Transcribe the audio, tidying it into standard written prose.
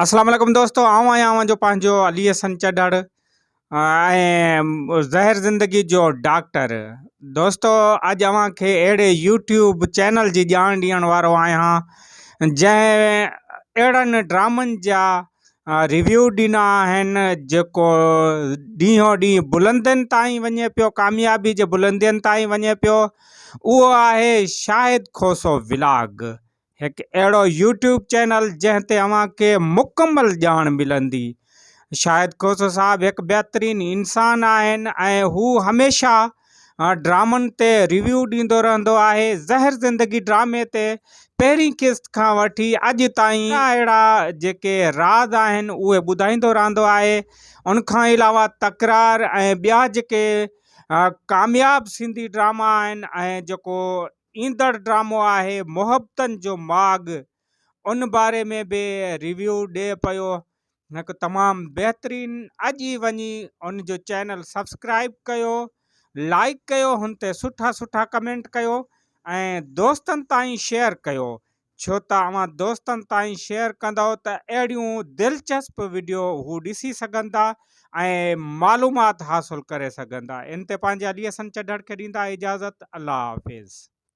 अस्सलाम वालेकुम दोस्तों, आऊं आहियां जो पंहिंजो अली हसन चढ़ड़ ऐं ज़हर ज़िंदगी जो डॉक्टर। दोस्तों, अॼु अव्हांखे अहिड़े यूट्यूब चैनल जी ॼाण ॾियण वारो आहियां जंहिं अहिड़नि ड्रामनि जा रिव्यू ॾिना आहिनि जेको ॾींहों ॾींहुं बुलंदियुनि ताईं वञे पियो, कामयाबी जे बुलंदियुनि ताईं वञे पियो। उहो आहे शाहिद खोसो व्लॉग, हिकु अहिड़ो यूट्यूब चैनल जंहिं ते अव्हांखे मुकमल ॼाण मिलंदी। शाहिद खोसो साहब हिकु बहितरीन इंसान आहिनि ऐं हू हमेशह ड्रामनि ते रिव्यू ॾींदो रहंदो आहे। ज़हर ज़िंदगी ड्रामे ते पहिरीं किस्त खां वठी अॼु ताईं अहिड़ा जेके राज़ आहिनि उहे ॿुधाईंदो रहंदो आहे। उनखां अलावा तकरार ऐं ॿिया जेके कामयाब सिंधी ड्रामा आहिनि ऐं जेको ईंदड़ ड्रामो आहे मोहब्बतनि जो माग, उन बारे में बि रिव्यू ॾिए पियो। हिकु तमामु बहितरीन। अॼु ई वञी उन जो चैनल सब्सक्राइब कयो, लाइक कयो, हुन ते सुठा सुठा कमेंट कयो ऐं दोस्तनि ताईं शेयर कयो, छो त अव्हां दोस्तनि ताईं शेयर कंदव त अहिड़ियूं दिलचस्प वीडियो हू ॾिसी सघंदा ऐं मालूमात हासिलु करे सघंदा। इन ते पंहिंजे अली हसन चढ़ड़ खे ॾींदा इजाज़त। अल्लाह हाफ़िज़।